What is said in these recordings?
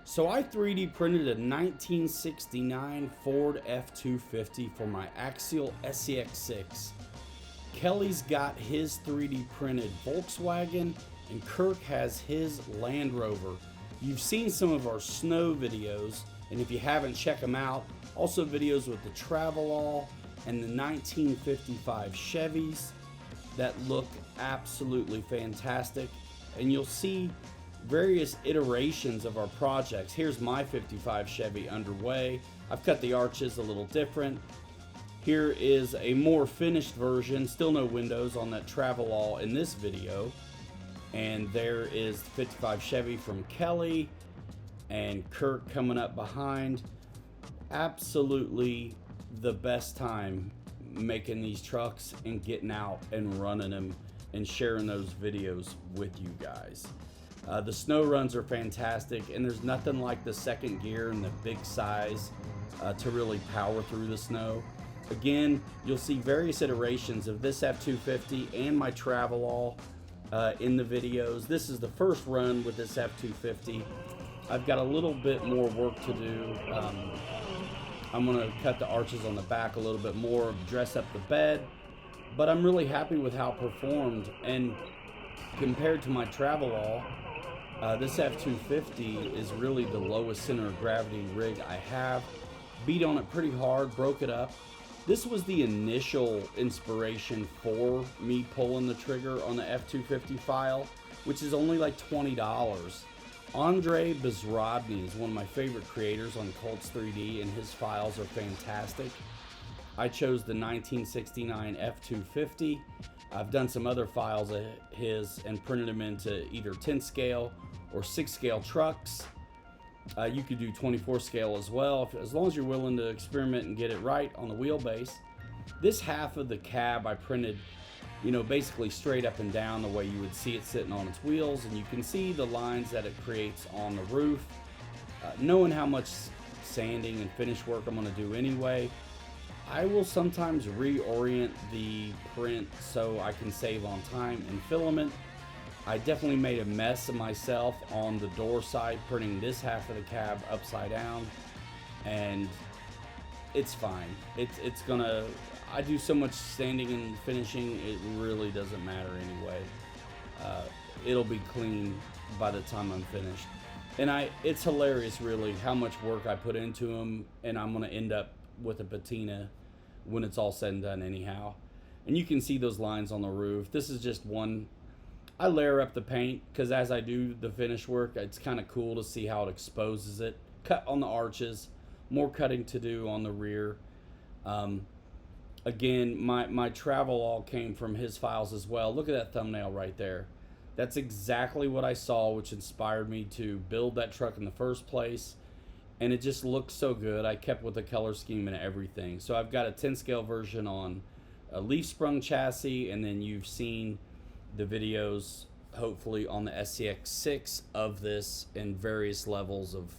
So I 3D printed a 1969 Ford F-250 for my axial SCX6. Kelly's got his 3D printed Volkswagen, and Kirk has his Land Rover. You've seen some of our snow videos, and if you haven't, check them out. Also videos with the Travelall and the 1955 Chevys that look absolutely fantastic. And you'll see various iterations of our projects. Here's my 55 Chevy underway. I've cut the arches a little different. Here is a more finished version, still no windows on that Travelall in this video. And there is the 55 Chevy from Kelly and Kirk coming up behind. Absolutely the best time making these trucks and getting out and running them and sharing those videos with you guys. The snow runs are fantastic, and there's nothing like the second gear and the big size to really power through the snow. Again, you'll see various iterations of this F-250 and my Travelall in the videos. This is the first run with this F-250. I've got a little bit more work to do. I'm going to cut the arches on the back a little bit more, dress up the bed, but I'm really happy with how it performed. And compared to my Travelall, this F-250 is really the lowest center of gravity rig I have. Beat on it pretty hard, broke it up. This was the initial inspiration for me pulling the trigger on the F-250 file, which is only like $20. Andre Bezrodny is one of my favorite creators on Cults 3D, and his files are fantastic. I chose the 1969 F-250. I've done some other files of his and printed them into either 10 scale or 6 scale trucks. You could do 24 scale as well, as long as you're willing to experiment and get it right on the wheelbase. This half of the cab I printed, you know, basically straight up and down the way you would see it sitting on its wheels, and you can see the lines that it creates on the roof. Knowing how much sanding and finish work I'm going to do anyway, I will sometimes reorient the print so I can save on time and filament. I definitely made a mess of myself on the door side, printing this half of the cab upside down, and it's fine. It's gonna, I do so much sanding and finishing, it really doesn't matter anyway. It'll be clean by the time I'm finished. And it's hilarious really how much work I put into them, and I'm gonna end up with a patina when it's all said and done anyhow. And you can see those lines on the roof. This is just one. I layer up the paint because as I do the finish work, it's kind of cool to see how it exposes it. Cut on the arches, more cutting to do on the rear. Again, my Travelall came from his files as well. Look at that thumbnail right there. That's exactly what I saw, which inspired me to build that truck in the first place. And it just looks so good. I kept with the color scheme and everything. So I've got a 10 scale version on a leaf sprung chassis, and then you've seen the videos hopefully on the SCX6 of this in various levels of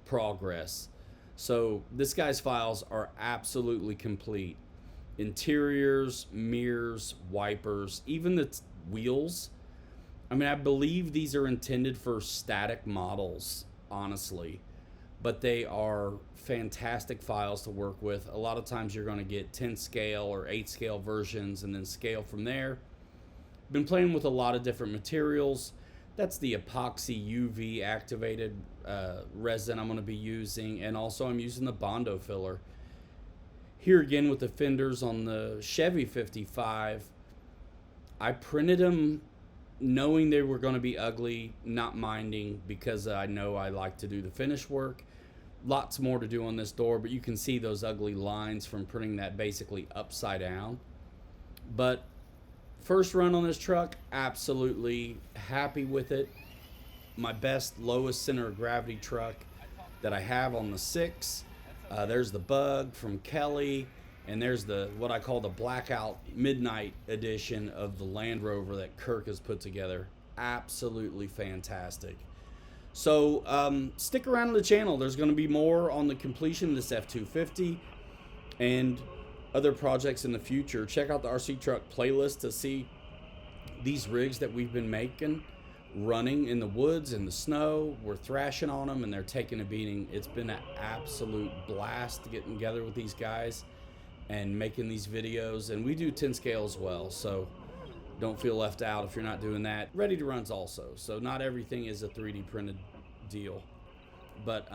progress. So this guy's files are absolutely complete. Interiors, mirrors, wipers, even the wheels. I mean, I believe these are intended for static models, honestly, but they are fantastic files to work with. A lot of times you're going to get 10 scale or 8 scale versions and then scale from there. Been playing with a lot of different materials. That's the epoxy UV activated resin I'm going to be using, and also I'm using the Bondo filler. Here again with the fenders on the Chevy 55, I printed them knowing they were going to be ugly, not minding, because I know I like to do the finish work. Lots more to do on this door, but you can see those ugly lines from printing that basically upside down. But first run on this truck, absolutely happy with it. My best lowest center of gravity truck that I have on the 6. There's the Bug from Kelly, and there's the what I call the blackout midnight edition of the Land Rover that Kirk has put together. Absolutely fantastic. So stick around on the channel. There's going to be more on the completion of this F-250 and other projects in the future. Check out the RC Truck playlist to see these rigs that we've been making. running in the woods, in the snow. We're thrashing on them and they're taking a beating. It's been an absolute blast getting together with these guys and making these videos. And we do 10 scale as well, so don't feel left out if you're not doing that. Ready to runs also, so not everything is a 3D printed deal, but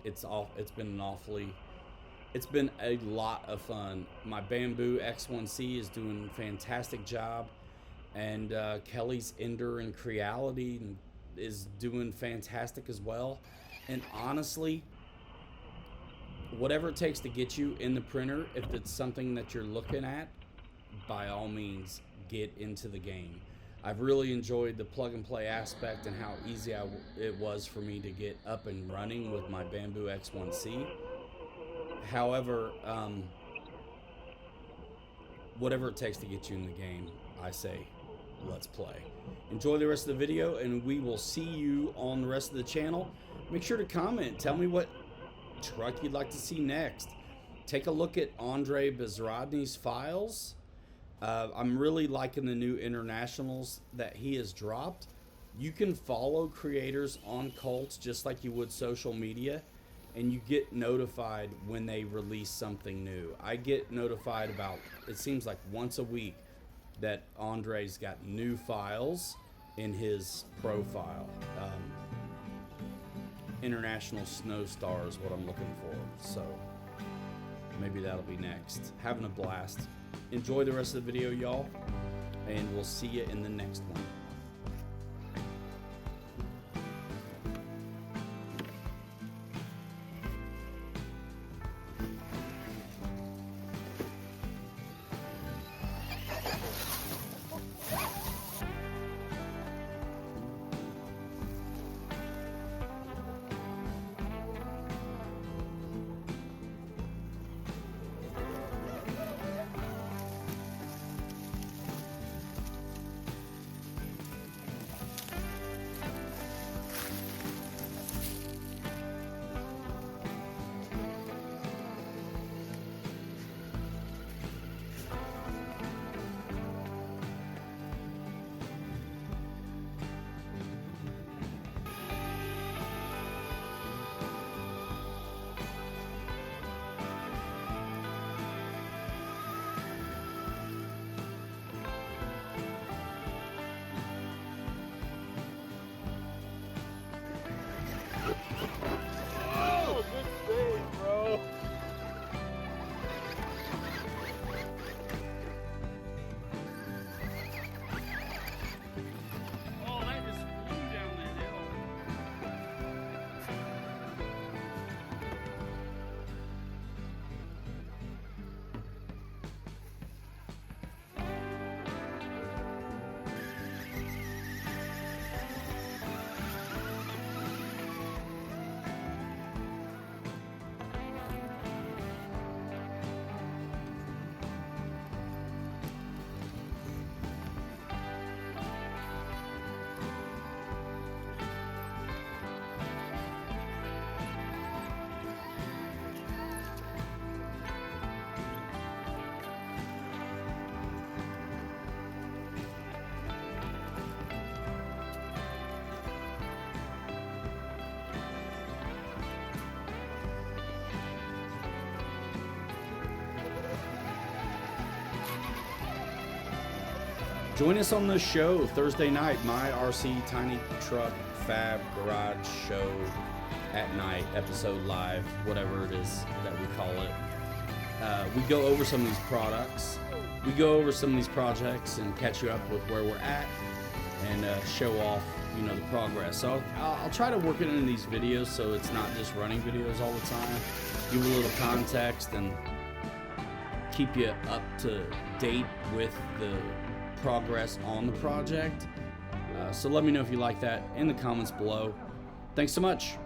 it's been a lot of fun. My Bamboo X1C is doing a fantastic job, and Kelly's Ender and Creality is doing fantastic as well. And honestly, whatever it takes to get you in the printer, if it's something that you're looking at, by all means, get into the game. I've really enjoyed the plug and play aspect and how easy it was for me to get up and running with my Bamboo X1C. However, whatever it takes to get you in the game, I say, let's play. Enjoy the rest of the video, and we will see you on the rest of the channel. Make sure to comment. Tell me what truck you'd like to see next. Take a look at Andre Bezrodny's files. I'm really liking the new internationals that he has dropped. You can follow creators on Cults just like you would social media, and you get notified when they release something new. I get notified about, it seems like once a week, that Andre's got new files in his profile. International Snow Star is what I'm looking for, so maybe that'll be next. Having a blast. Enjoy the rest of the video, y'all, and we'll see you in the next one. Join us on the show Thursday night, My RC Tiny Truck Fab Garage Show at night, episode live, whatever it is that we call it. We go over some of these products, we go over some of these projects and catch you up with where we're at and show off, you know, the progress. So I'll try to work it into these videos so it's not just running videos all the time. Give a little context and keep you up to date with the progress on the project. So let me know if you like that in the comments below. Thanks so much.